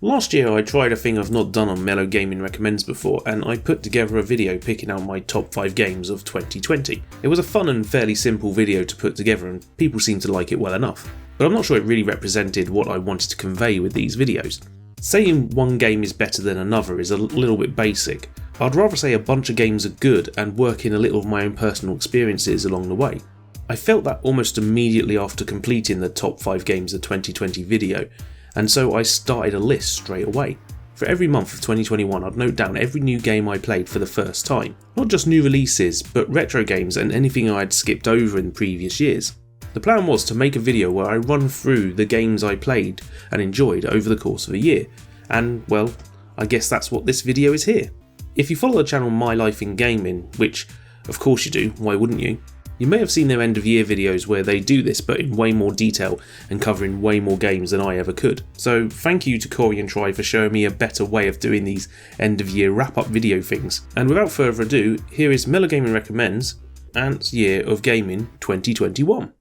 Last year I tried a thing I've not done on Mellow Gaming Recommends before, and I put together a video picking out my top 5 games of 2020. It was a fun and fairly simple video to put together and people seemed to like it well enough, but I'm not sure it really represented what I wanted to convey with these videos. Saying one game is better than another is a little bit basic. I'd rather say a bunch of games are good and work in a little of my own personal experiences along the way. I felt that almost immediately after completing the top 5 games of 2020 video, and so I started a list straight away. For every month of 2021 I'd note down every new game I played for the first time. Not just new releases, but retro games and anything I had skipped over in previous years. The plan was to make a video where I run through the games I played and enjoyed over the course of a year, and well, I guess that's what this video is here. If you follow the channel My Life in Gaming, which of course you do, why wouldn't you? You may have seen their end of year videos where they do this but in way more detail and covering way more games than I ever could. So thank you to Corey and Troy for showing me a better way of doing these end of year wrap up video things. And without further ado, here is Mellow Gaming Recommends Ant's Year of Gaming 2021.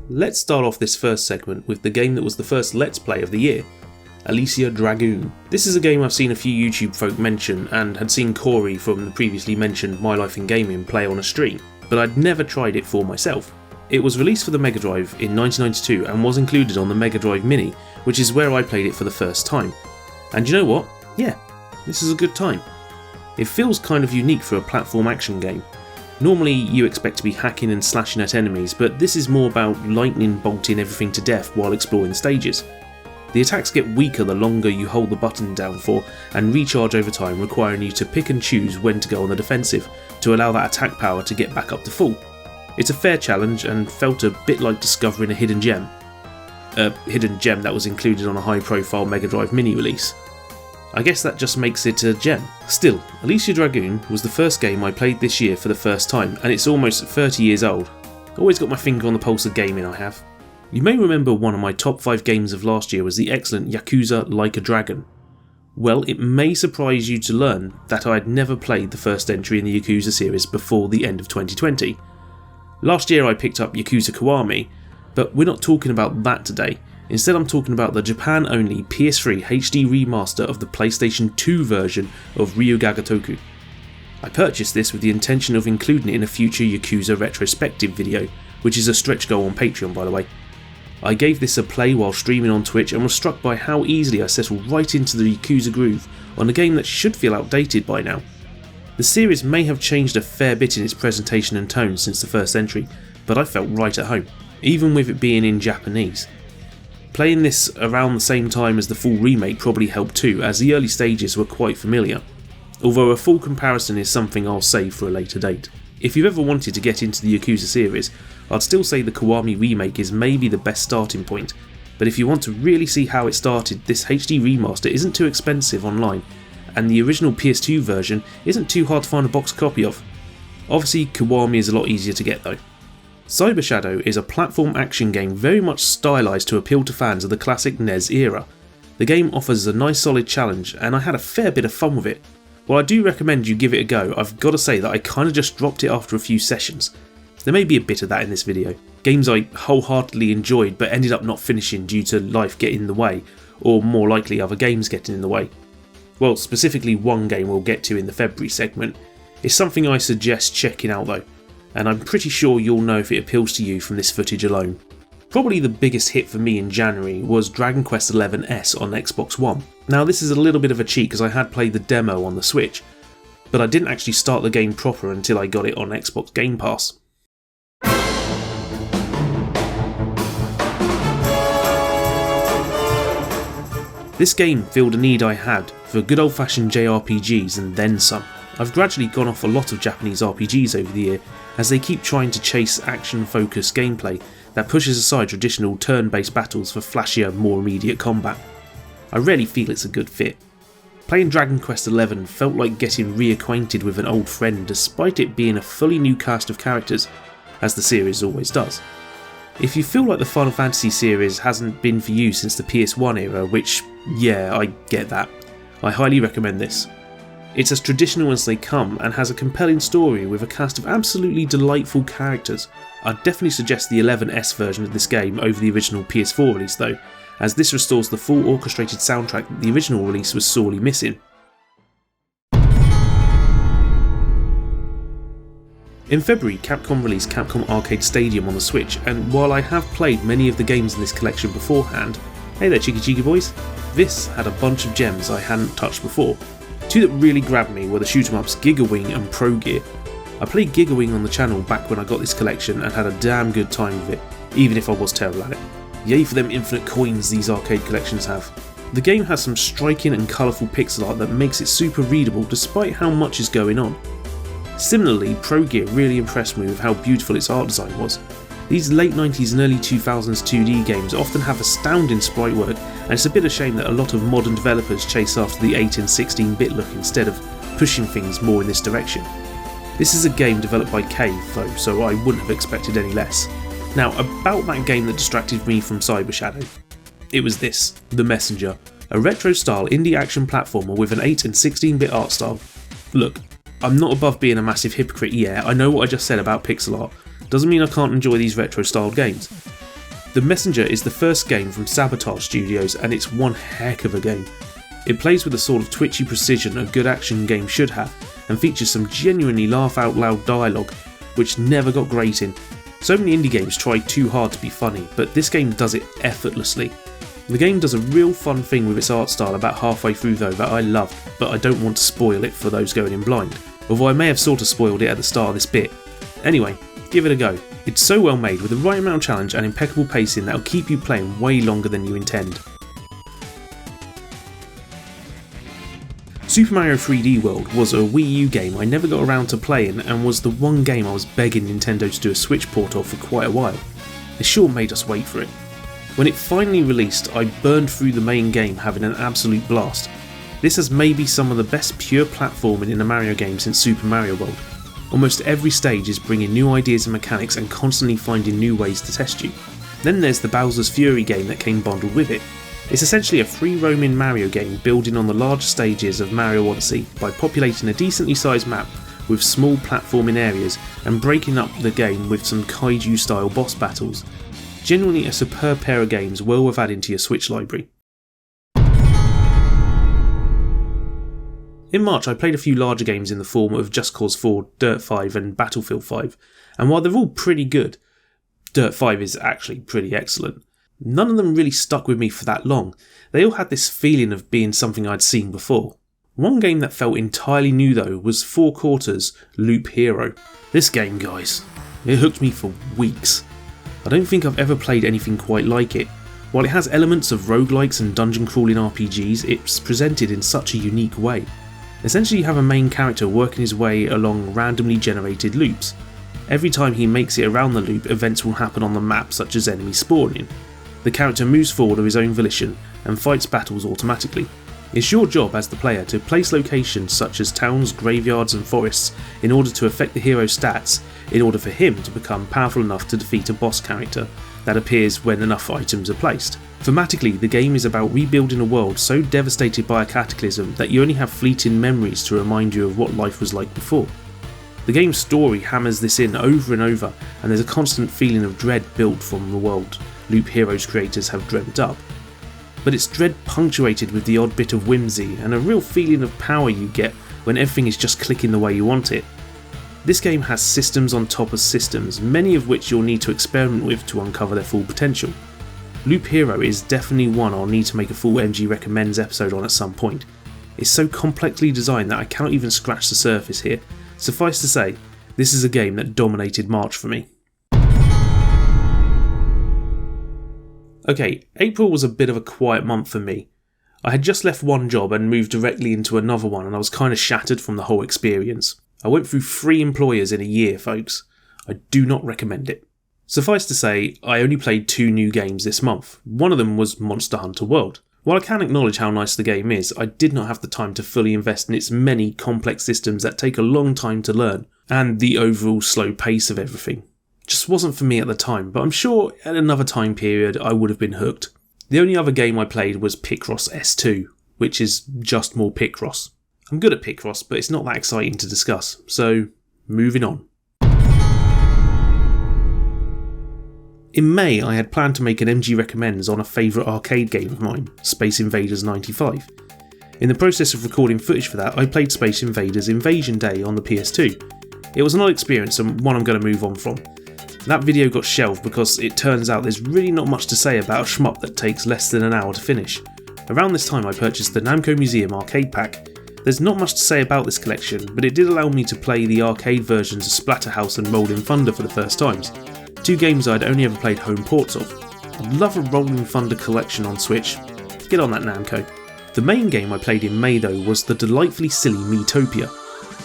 Let's start off this first segment with the game that was the first Let's Play of the year, Alicia Dragoon. This is a game I've seen a few YouTube folk mention and had seen Corey from the previously mentioned My Life in Gaming play on a stream, but I'd never tried it for myself. It was released for the Mega Drive in 1992 and was included on the Mega Drive Mini, which is where I played it for the first time. And you know what? Yeah, this is a good time. It feels kind of unique for a platform action game. Normally you expect to be hacking and slashing at enemies, but this is more about lightning bolting everything to death while exploring stages. The attacks get weaker the longer you hold the button down for and recharge over time, requiring you to pick and choose when to go on the defensive to allow that attack power to get back up to full. It's a fair challenge and felt a bit like discovering a hidden gem. A hidden gem that was included on a high profile Mega Drive Mini release. I guess that just makes it a gem. Still, Alicia Dragoon was the first game I played this year for the first time, and it's almost 30 years old. Always got my finger on the pulse of gaming, I have. You may remember one of my top 5 games of last year was the excellent Yakuza Like a Dragon. Well, it may surprise you to learn that I had never played the first entry in the Yakuza series before the end of 2020. Last year I picked up Yakuza Kiwami, but we're not talking about that today. Instead I'm talking about the Japan-only PS3 HD remaster of the PlayStation 2 version of Ryuga Gotoku. I purchased this with the intention of including it in a future Yakuza retrospective video, which is a stretch goal on Patreon by the way. I gave this a play while streaming on Twitch and was struck by how easily I settled right into the Yakuza groove on a game that should feel outdated by now. The series may have changed a fair bit in its presentation and tone since the first entry, but I felt right at home, even with it being in Japanese. Playing this around the same time as the full remake probably helped too, as the early stages were quite familiar, although a full comparison is something I'll save for a later date. If you've ever wanted to get into the Yakuza series, I'd still say the Kiwami remake is maybe the best starting point, but if you want to really see how it started, this HD remaster isn't too expensive online, and the original PS2 version isn't too hard to find a box copy of. Obviously Kiwami is a lot easier to get though. Cyber Shadow is a platform action game very much stylised to appeal to fans of the classic NES era. The game offers a nice solid challenge and I had a fair bit of fun with it. While I do recommend you give it a go, I've got to say that I kinda just dropped it after a few sessions. There may be a bit of that in this video. Games I wholeheartedly enjoyed but ended up not finishing due to life getting in the way, or more likely other games getting in the way. Well, specifically one game we'll get to in the February segment. It's something I suggest checking out though, and I'm pretty sure you'll know if it appeals to you from this footage alone. Probably the biggest hit for me in January was Dragon Quest XI S on Xbox One. Now this is a little bit of a cheat because I had played the demo on the Switch, but I didn't actually start the game proper until I got it on Xbox Game Pass. This game filled a need I had for good old fashioned JRPGs and then some. I've gradually gone off a lot of Japanese RPGs over the year as they keep trying to chase action focused gameplay that pushes aside traditional turn-based battles for flashier, more immediate combat. I rarely feel it's a good fit. Playing Dragon Quest XI felt like getting reacquainted with an old friend despite it being a fully new cast of characters, as the series always does. If you feel like the Final Fantasy series hasn't been for you since the PS1 era, which, yeah, I get that, I highly recommend this. It's as traditional as they come and has a compelling story with a cast of absolutely delightful characters. I'd definitely suggest the 11S version of this game over the original PS4 release though, as this restores the full orchestrated soundtrack that the original release was sorely missing. In February, Capcom released Capcom Arcade Stadium on the Switch, and while I have played many of the games in this collection beforehand, hey there cheeky boys, this had a bunch of gems I hadn't touched before. Two that really grabbed me were the shoot 'em ups Giga Wing and Pro Gear. I played Giga Wing on the channel back when I got this collection and had a damn good time with it, even if I was terrible at it. Yay for them infinite coins these arcade collections have. The game has some striking and colourful pixel art that makes it super readable despite how much is going on. Similarly, Pro Gear really impressed me with how beautiful its art design was. These late 90s and early 2000s 2D games often have astounding sprite work, and it's a bit of a shame that a lot of modern developers chase after the 8 and 16-bit look instead of pushing things more in this direction. This is a game developed by Cave though, so I wouldn't have expected any less. Now, about that game that distracted me from Cyber Shadow. It was this, The Messenger, a retro-style indie action platformer with an 8 and 16-bit art style. Look, I'm not above being a massive hypocrite, yeah, I know what I just said about pixel art. Doesn't mean I can't enjoy these retro-styled games. The Messenger is the first game from Sabotage Studios, and it's one heck of a game. It plays with the sort of twitchy precision a good action game should have, and features some genuinely laugh-out-loud dialogue, which never got grating. So many indie games try too hard to be funny, but this game does it effortlessly. The game does a real fun thing with its art style about halfway through though that I love, but I don't want to spoil it for those going in blind, although I may have sort of spoiled it at the start of this bit. Anyway, give it a go. It's so well made with the right amount of challenge and impeccable pacing that'll keep you playing way longer than you intend. Super Mario 3D World was a Wii U game I never got around to playing and was the one game I was begging Nintendo to do a Switch port of for quite a while. They sure made us wait for it. When it finally released, I burned through the main game having an absolute blast. This has maybe some of the best pure platforming in a Mario game since Super Mario World. Almost every stage is bringing new ideas and mechanics and constantly finding new ways to test you. Then there's the Bowser's Fury game that came bundled with it. It's essentially a free roaming Mario game building on the large stages of Mario Odyssey by populating a decently sized map with small platforming areas and breaking up the game with some kaiju style boss battles. Genuinely a superb pair of games well worth adding to your Switch library. In March I played a few larger games in the form of Just Cause 4, Dirt 5 and Battlefield 5, and while they're all pretty good, Dirt 5 is actually pretty excellent. None of them really stuck with me for that long. They all had this feeling of being something I'd seen before. One game that felt entirely new though was 4 Quarters Loop Hero. This game, guys, it hooked me for weeks. I don't think I've ever played anything quite like it. While it has elements of roguelikes and dungeon crawling RPGs, it's presented in such a unique way. Essentially you have a main character working his way along randomly generated loops. Every time he makes it around the loop, events will happen on the map such as enemies spawning. The character moves forward of his own volition and fights battles automatically. It's your job as the player to place locations such as towns, graveyards and forests in order to affect the hero's stats in order for him to become powerful enough to defeat a boss character that appears when enough items are placed. Thematically, the game is about rebuilding a world so devastated by a cataclysm that you only have fleeting memories to remind you of what life was like before. The game's story hammers this in over and over, and there's a constant feeling of dread built from the world Loop Hero's creators have dreamt up. But it's dread punctuated with the odd bit of whimsy and a real feeling of power you get when everything is just clicking the way you want it. This game has systems on top of systems, many of which you'll need to experiment with to uncover their full potential. Loop Hero is definitely one I'll need to make a full MG Recommends episode on at some point. It's so complexly designed that I cannot even scratch the surface here. Suffice to say, this is a game that dominated March for me. Okay, April was a bit of a quiet month for me. I had just left one job and moved directly into another one, and I was kind of shattered from the whole experience. I went through 3 employers in a year, folks. I do not recommend it. Suffice to say, I only played 2 new games this month. One of them was Monster Hunter World. While I can acknowledge how nice the game is, I did not have the time to fully invest in its many complex systems that take a long time to learn, and the overall slow pace of everything. Just wasn't for me at the time, but I'm sure at another time period I would have been hooked. The only other game I played was Picross S2, which is just more Picross. I'm good at Picross, but it's not that exciting to discuss, so moving on. In May, I had planned to make an MG Recommends on a favourite arcade game of mine, Space Invaders 95. In the process of recording footage for that, I played Space Invaders Invasion Day on the PS2. It was an odd experience and one I'm going to move on from. That video got shelved because it turns out there's really not much to say about a shmup that takes less than an hour to finish. Around this time I purchased the Namco Museum arcade pack. There's not much to say about this collection, but it did allow me to play the arcade versions of Splatterhouse and Rollin' Thunder for the first times, two games I'd only ever played home ports of. I'd love a Rollin' Thunder collection on Switch. Get on that, Namco. The main game I played in May though was the delightfully silly Miitopia.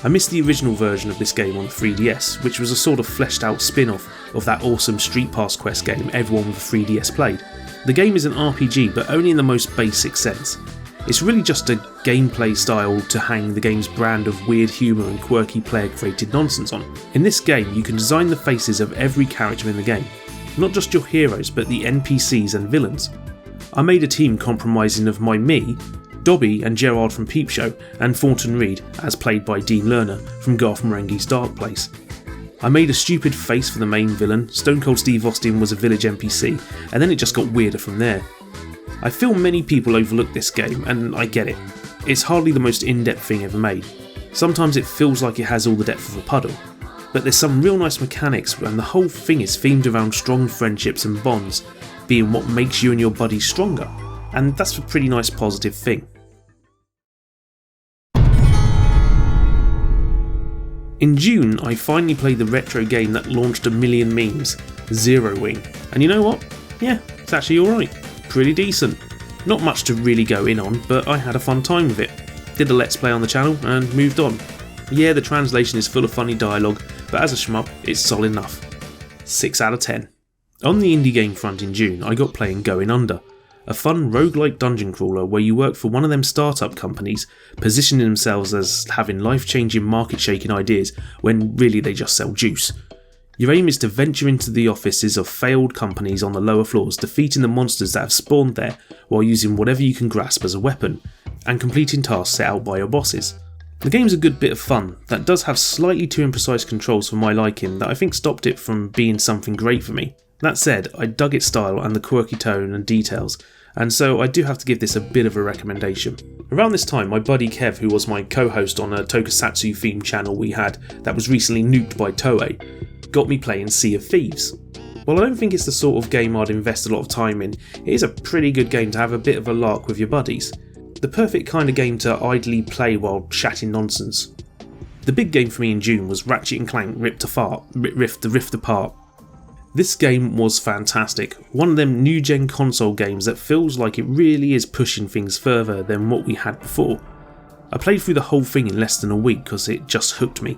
I missed the original version of this game on the 3DS, which was a sort of fleshed out spin-off of that awesome Street Pass Quest game everyone with a 3DS played. The game is an RPG, but only in the most basic sense. It's really just a gameplay style to hang the game's brand of weird humour and quirky player created nonsense on. In this game you can design the faces of every character in the game, not just your heroes but the NPCs and villains. I made a team comprising of me, Dobby and Gerard from Peep Show, and Thornton Reed, as played by Dean Lerner from Garth Marenghi's Dark Place. I made a stupid face for the main villain, Stone Cold Steve Austin was a village NPC, and then it just got weirder from there. I feel many people overlook this game, and I get it. It's hardly the most in-depth thing ever made. Sometimes it feels like it has all the depth of a puddle, but there's some real nice mechanics and the whole thing is themed around strong friendships and bonds, being what makes you and your buddies stronger, and that's a pretty nice positive thing. In June, I finally played the retro game that launched a million memes, Zero Wing, and you know what? Yeah, it's actually alright. Pretty decent. Not much to really go in on, but I had a fun time with it. Did a let's play on the channel and moved on. Yeah, the translation is full of funny dialogue, but as a shmup, it's solid enough. 6 out of 10. On the indie game front in June, I got playing Going Under, a fun roguelike dungeon crawler where you work for one of them startup companies, positioning themselves as having life-changing market-shaking ideas when really they just sell juice. Your aim is to venture into the offices of failed companies on the lower floors, defeating the monsters that have spawned there while using whatever you can grasp as a weapon, and completing tasks set out by your bosses. The game's a good bit of fun that does have slightly too imprecise controls for my liking that I think stopped it from being something great for me. That said, I dug its style and the quirky tone and details, and so I do have to give this a bit of a recommendation. Around this time, my buddy Kev, who was my co-host on a tokusatsu themed channel we had that was recently nuked by Toei, got me playing Sea of Thieves. While I don't think it's the sort of game I'd invest a lot of time in, it is a pretty good game to have a bit of a lark with your buddies. The perfect kind of game to idly play while chatting nonsense. The big game for me in June was Ratchet & Clank Rift Apart. This game was fantastic, one of them new gen console games that feels like it really is pushing things further than what we had before. I played through the whole thing in less than a week because it just hooked me.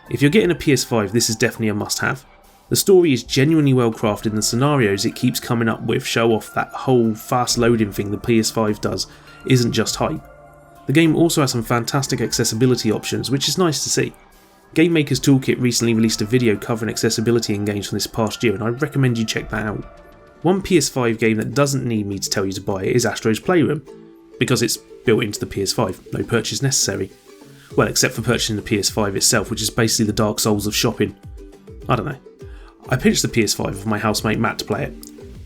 If you're getting a PS5, this is definitely a must have. The story is genuinely well crafted and the scenarios it keeps coming up with show off that whole fast loading thing the PS5 does isn't just hype. The game also has some fantastic accessibility options, which is nice to see. Game Maker's Toolkit recently released a video covering accessibility in games from this past year and I recommend you check that out. One PS5 game that doesn't need me to tell you to buy it is Astro's Playroom, because it's built into the PS5, no purchase necessary. Well, except for purchasing the PS5 itself, which is basically the Dark Souls of shopping. I don't know. I pinched the PS5 of my housemate Matt to play it.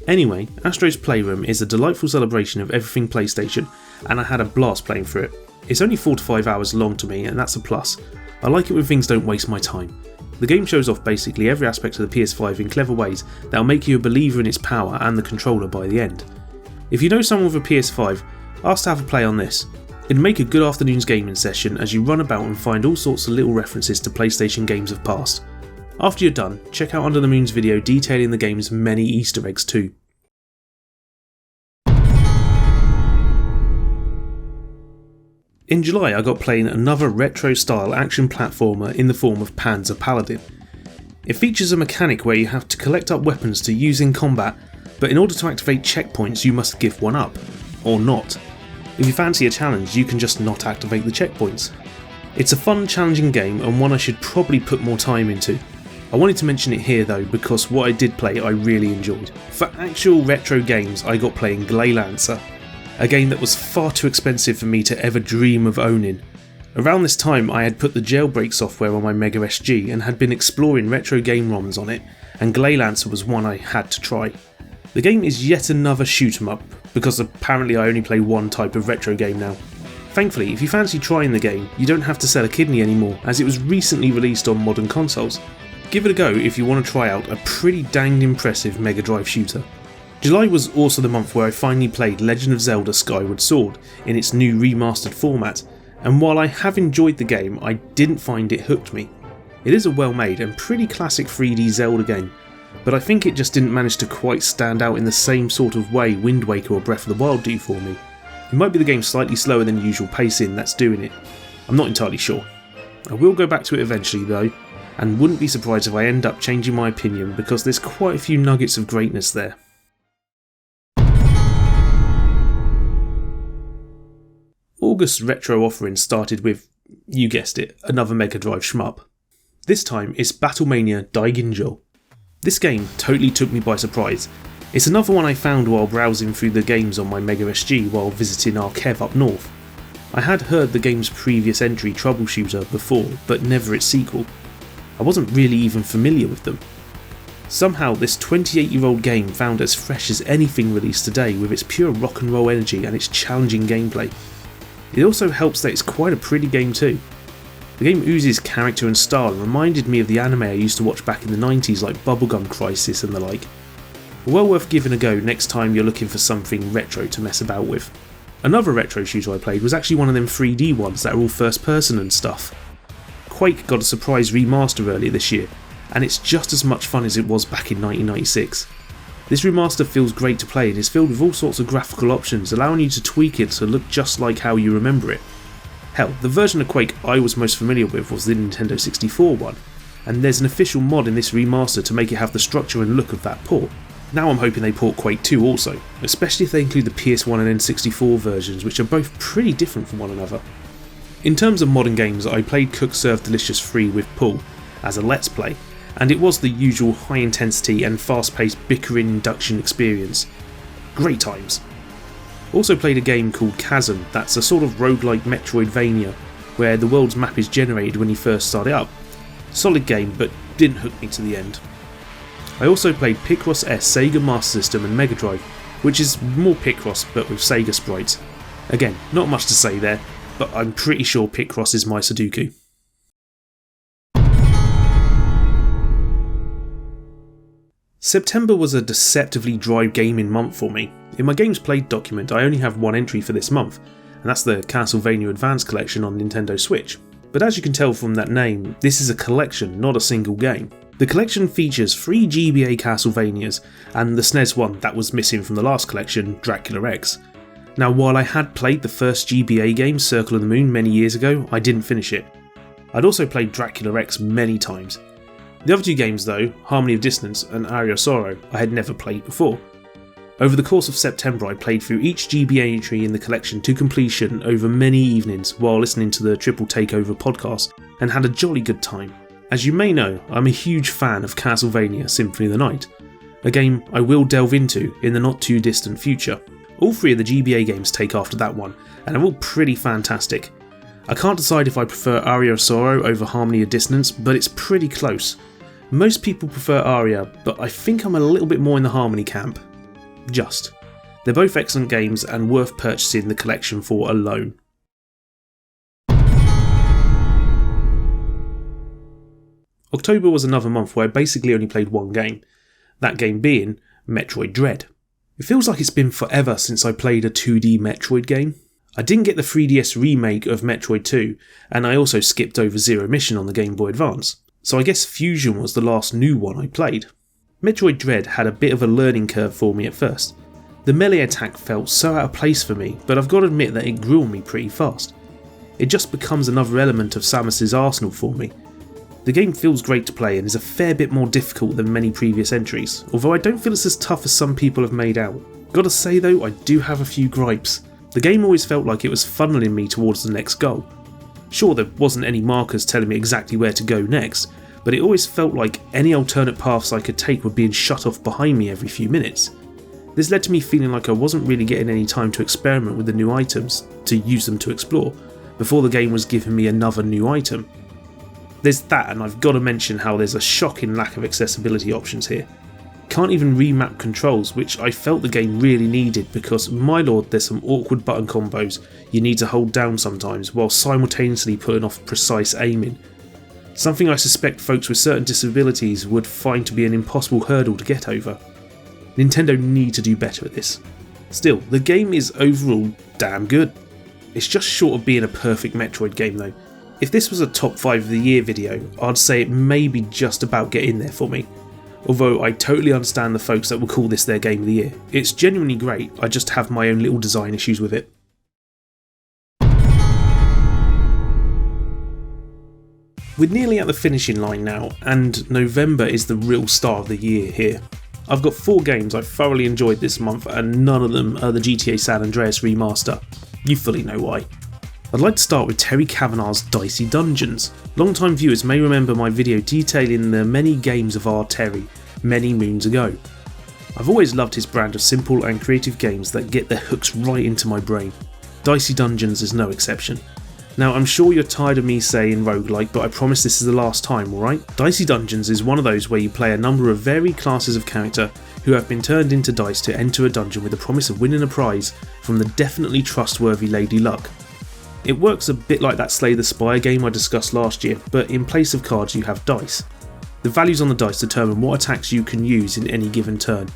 Anyway, Astro's Playroom is a delightful celebration of everything PlayStation, and I had a blast playing through it. It's only 4 to 5 hours long to me, and that's a plus. I like it when things don't waste my time. The game shows off basically every aspect of the PS5 in clever ways that'll make you a believer in its power and the controller by the end. If you know someone with a PS5, ask to have a play on this. It'd make a good afternoon's gaming session as you run about and find all sorts of little references to PlayStation games of past. After you're done, check out Under the Moon's video detailing the game's many Easter eggs too. In July I got playing another retro-style action platformer in the form of Panzer Paladin. It features a mechanic where you have to collect up weapons to use in combat, but in order to activate checkpoints you must give one up, or not. If you fancy a challenge you can just not activate the checkpoints. It's a fun, challenging game and one I should probably put more time into. I wanted to mention it here though because what I did play I really enjoyed. For actual retro games I got playing Gleylancer, a game that was far too expensive for me to ever dream of owning. Around this time I had put the jailbreak software on my Mega SG and had been exploring retro game ROMs on it, and Glaylancer was one I had to try. The game is yet another shoot 'em up, because apparently I only play one type of retro game now. Thankfully, if you fancy trying the game, you don't have to sell a kidney anymore, as it was recently released on modern consoles. Give it a go if you want to try out a pretty danged impressive Mega Drive shooter. July was also the month where I finally played Legend of Zelda Skyward Sword in its new remastered format, and while I have enjoyed the game, I didn't find it hooked me. It is a well made and pretty classic 3D Zelda game, but I think it just didn't manage to quite stand out in the same sort of way Wind Waker or Breath of the Wild do for me. It might be the game slightly slower than usual pacing that's doing it. I'm not entirely sure. I will go back to it eventually though, and wouldn't be surprised if I end up changing my opinion because there's quite a few nuggets of greatness there. August's retro offering started with, you guessed it, another Mega Drive shmup. This time it's Battlemania Daiginjo. This game totally took me by surprise. It's another one I found while browsing through the games on my Mega SG while visiting Arkev up north. I had heard the game's previous entry Troubleshooter before, but never its sequel. I wasn't really even familiar with them. Somehow this 28-year-old game found as fresh as anything released today with its pure rock and roll energy and its challenging gameplay. It also helps that it's quite a pretty game too. The game oozes character and style and reminded me of the anime I used to watch back in the 90s like Bubblegum Crisis and the like. Well worth giving a go next time you're looking for something retro to mess about with. Another retro shooter I played was actually one of them 3D ones that are all first person and stuff. Quake got a surprise remaster earlier this year, and it's just as much fun as it was back in 1996. This remaster feels great to play and is filled with all sorts of graphical options, allowing you to tweak it to look just like how you remember it. Hell, the version of Quake I was most familiar with was the Nintendo 64 one, and there's an official mod in this remaster to make it have the structure and look of that port. Now I'm hoping they port Quake 2 also, especially if they include the PS1 and N64 versions, which are both pretty different from one another. In terms of modern games, I played Cook Serve Delicious 3 with Paul as a Let's Play, and it was the usual high intensity and fast paced bickering induction experience. Great times. Also played a game called Chasm that's a sort of roguelike Metroidvania, where the world's map is generated when you first start it up. Solid game, but didn't hook me to the end. I also played Picross S Sega Master System and Mega Drive, which is more Picross but with Sega sprites. Again, not much to say there, but I'm pretty sure Picross is my Sudoku. September was a deceptively dry gaming month for me. In my games played document I only have one entry for this month, and that's the Castlevania Advance Collection on Nintendo Switch. But as you can tell from that name, this is a collection, not a single game. The collection features 3 GBA Castlevanias and the SNES one that was missing from the last collection, Dracula X. Now while I had played the first GBA game, Circle of the Moon, many years ago, I didn't finish it. I'd also played Dracula X many times. The other two games though, Harmony of Dissonance and Aria of Sorrow, I had never played before. Over the course of September I played through each GBA entry in the collection to completion over many evenings while listening to the Triple Takeover podcast and had a jolly good time. As you may know, I'm a huge fan of Castlevania Symphony of the Night, a game I will delve into in the not too distant future. All 3 of the GBA games take after that one, and are all pretty fantastic. I can't decide if I prefer Aria of Sorrow over Harmony of Dissonance, but it's pretty close. Most people prefer Aria, but I think I'm a little bit more in the Harmony camp. Just. They're both excellent games and worth purchasing the collection for alone. October was another month where I basically only played one game, that game being Metroid Dread. It feels like it's been forever since I played a 2D Metroid game. I didn't get the 3DS remake of Metroid 2, and I also skipped over Zero Mission on the Game Boy Advance, so I guess Fusion was the last new one I played. Metroid Dread had a bit of a learning curve for me at first. The melee attack felt so out of place for me, but I've got to admit that it grew on me pretty fast. It just becomes another element of Samus's arsenal for me. The game feels great to play and is a fair bit more difficult than many previous entries, although I don't feel it's as tough as some people have made out. Gotta say though, I do have a few gripes. The game always felt like it was funneling me towards the next goal. Sure, there wasn't any markers telling me exactly where to go next, but it always felt like any alternate paths I could take were being shut off behind me every few minutes. This led to me feeling like I wasn't really getting any time to experiment with the new items, to use them to explore, before the game was giving me another new item. There's that, and I've got to mention how there's a shocking lack of accessibility options here. Can't even remap controls, which I felt the game really needed because, my lord, there's some awkward button combos you need to hold down sometimes while simultaneously pulling off precise aiming. Something I suspect folks with certain disabilities would find to be an impossible hurdle to get over. Nintendo need to do better at this. Still, the game is overall damn good. It's just short of being a perfect Metroid game though. If this was a top 5 of the year video, I'd say it may be just about get in there for me. Although I totally understand the folks that will call this their game of the year. It's genuinely great, I just have my own little design issues with it. We're nearly at the finishing line now, and November is the real start of the year here. I've got 4 games I've thoroughly enjoyed this month, and none of them are the GTA San Andreas remaster. You fully know why. I'd like to start with Terry Kavanagh's Dicey Dungeons. Long-time viewers may remember my video detailing the many games of our Terry many moons ago. I've always loved his brand of simple and creative games that get their hooks right into my brain. Dicey Dungeons is no exception. Now, I'm sure you're tired of me saying roguelike, but I promise this is the last time, alright? Dicey Dungeons is one of those where you play a number of varied classes of character who have been turned into dice to enter a dungeon with the promise of winning a prize from the definitely trustworthy Lady Luck. It works a bit like that Slay the Spire game I discussed last year, but in place of cards you have dice. The values on the dice determine what attacks you can use in any given turn,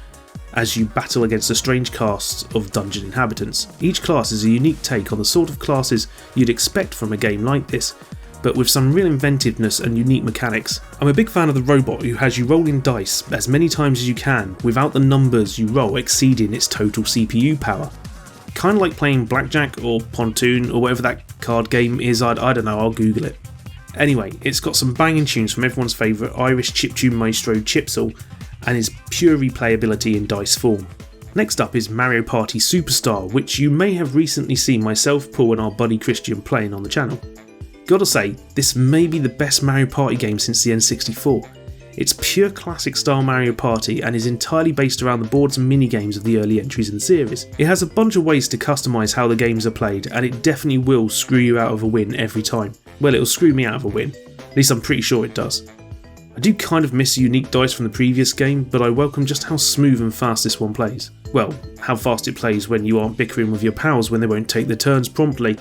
as you battle against a strange cast of dungeon inhabitants. Each class is a unique take on the sort of classes you'd expect from a game like this, but with some real inventiveness and unique mechanics. I'm a big fan of the robot who has you rolling dice as many times as you can without the numbers you roll exceeding its total CPU power. Kind of like playing blackjack or pontoon or whatever that card game is, I don't know, I'll google it. Anyway, it's got some banging tunes from everyone's favourite Irish chiptune maestro Chipsel and is pure replayability in dice form. Next up is Mario Party Superstar, which you may have recently seen myself, Paul and our buddy Christian playing on the channel. Gotta say, this may be the best Mario Party game since the N64. It's pure classic style Mario Party and is entirely based around the boards and minigames of the early entries in the series. It has a bunch of ways to customise how the games are played, and it definitely will screw you out of a win every time. Well, it'll screw me out of a win, at least I'm pretty sure it does. I do kind of miss the unique dice from the previous game, but I welcome just how smooth and fast this one plays. Well, how fast it plays when you aren't bickering with your pals when they won't take their turns promptly.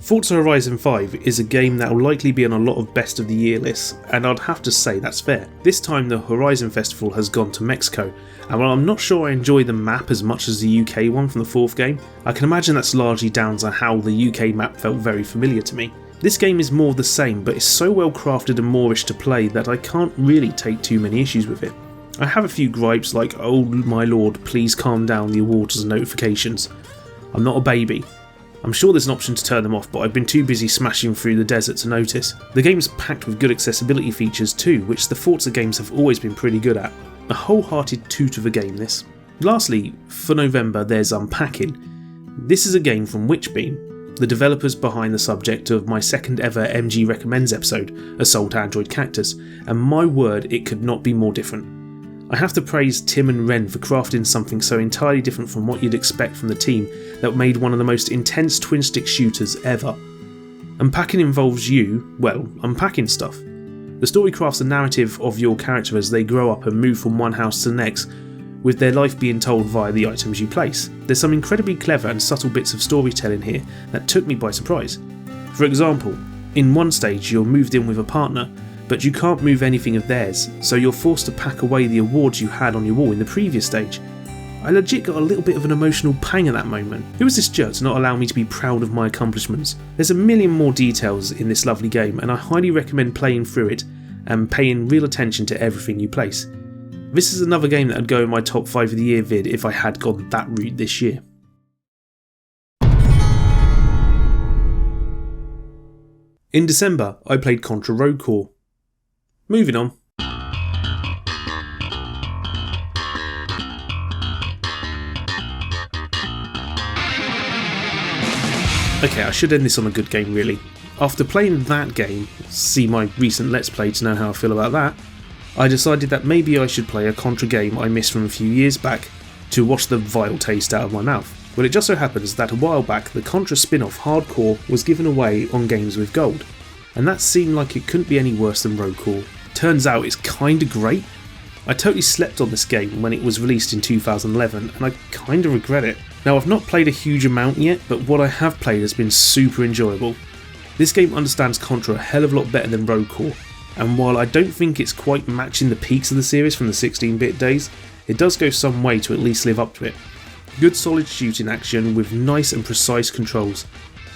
Forza Horizon 5 is a game that will likely be on a lot of best of the year lists, and I'd have to say that's fair. This time the Horizon Festival has gone to Mexico, and while I'm not sure I enjoy the map as much as the UK one from the 4th game, I can imagine that's largely down to how the UK map felt very familiar to me. This game is more of the same, but it's so well crafted and moorish to play that I can't really take too many issues with it. I have a few gripes like, oh my lord, please calm down the awards and notifications. I'm not a baby. I'm sure there's an option to turn them off, but I've been too busy smashing through the desert to notice. The game's packed with good accessibility features too, which the Forza games have always been pretty good at. A wholehearted toot of a game this. Lastly, for November there's Unpacking. This is a game from Witchbeam, the developers behind the subject of my second ever MG Recommends episode, Assault Android Cactus, and my word, it could not be more different. I have to praise Tim and Ren for crafting something so entirely different from what you'd expect from the team that made one of the most intense twin-stick shooters ever. Unpacking involves you, well, unpacking stuff. The story crafts a narrative of your character as they grow up and move from one house to the next, with their life being told via the items you place. There's some incredibly clever and subtle bits of storytelling here that took me by surprise. For example, in one stage you're moved in with a partner, but you can't move anything of theirs, so you're forced to pack away the awards you had on your wall in the previous stage. I legit got a little bit of an emotional pang at that moment. Who is this jerk to not allow me to be proud of my accomplishments? There's a million more details in this lovely game, and I highly recommend playing through it and paying real attention to everything you place. This is another game that would go in my top 5 of the year vid if I had gone that route this year. In December, I played Contra Road Corps. Moving on. Okay, I should end this on a good game really. After playing that game, see my recent Let's Play to know how I feel about that, I decided that maybe I should play a Contra game I missed from a few years back to wash the vile taste out of my mouth. Well, it just so happens that a while back the Contra spin-off Hardcore was given away on Games with Gold, and that seemed like it couldn't be any worse than Road Core. Turns out it's kinda great. I totally slept on this game when it was released in 2011 and I kinda regret it. Now, I've not played a huge amount yet, but what I have played has been super enjoyable. This game understands Contra a hell of a lot better than Road Core, and while I don't think it's quite matching the peaks of the series from the 16-bit days, it does go some way to at least live up to it. Good solid shooting action with nice and precise controls.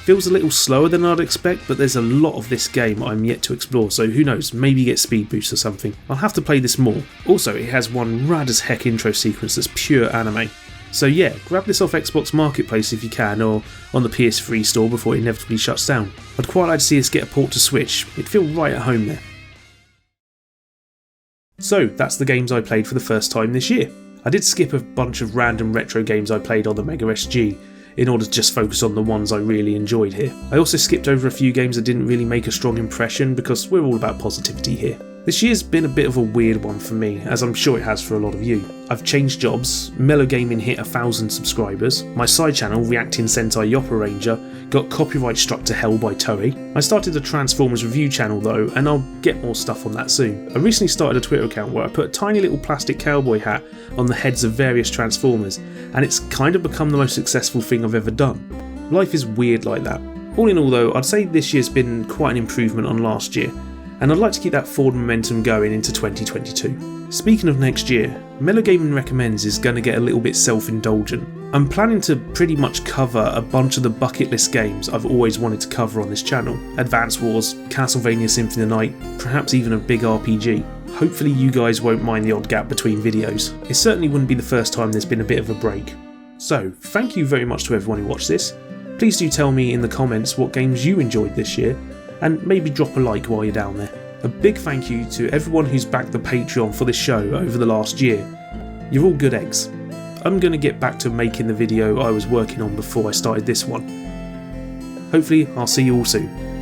Feels a little slower than I'd expect, but there's a lot of this game I'm yet to explore, so who knows, maybe get speed boost or something. I'll have to play this more. Also, it has one rad as heck intro sequence that's pure anime. So yeah, grab this off Xbox Marketplace if you can, or on the PS3 store before it inevitably shuts down. I'd quite like to see us get a port to Switch, it'd feel right at home there. So that's the games I played for the first time this year. I did skip a bunch of random retro games I played on the Mega SG, in order to just focus on the ones I really enjoyed here. I also skipped over a few games that didn't really make a strong impression because we're all about positivity here. This year's been a bit of a weird one for me, as I'm sure it has for a lot of you. I've changed jobs, Mellow Gaming hit 1,000 subscribers, my side channel, Reacting Sentai Yoppa Ranger, got copyright struck to hell by Toei. I started a Transformers review channel though, and I'll get more stuff on that soon. I recently started a Twitter account where I put a tiny little plastic cowboy hat on the heads of various Transformers, and it's kind of become the most successful thing I've ever done. Life is weird like that. All in all though, I'd say this year's been quite an improvement on last year, and I'd like to keep that forward momentum going into 2022. Speaking of next year, Mellow Gaming Recommends is going to get a little bit self-indulgent. I'm planning to pretty much cover a bunch of the bucket list games I've always wanted to cover on this channel. Advance Wars, Castlevania Symphony of the Night, perhaps even a big RPG. Hopefully you guys won't mind the odd gap between videos. It certainly wouldn't be the first time there's been a bit of a break. So, thank you very much to everyone who watched this. Please do tell me in the comments what games you enjoyed this year, and maybe drop a like while you're down there. A big thank you to everyone who's backed the Patreon for this show over the last year. You're all good eggs. I'm going to get back to making the video I was working on before I started this one. Hopefully I'll see you all soon.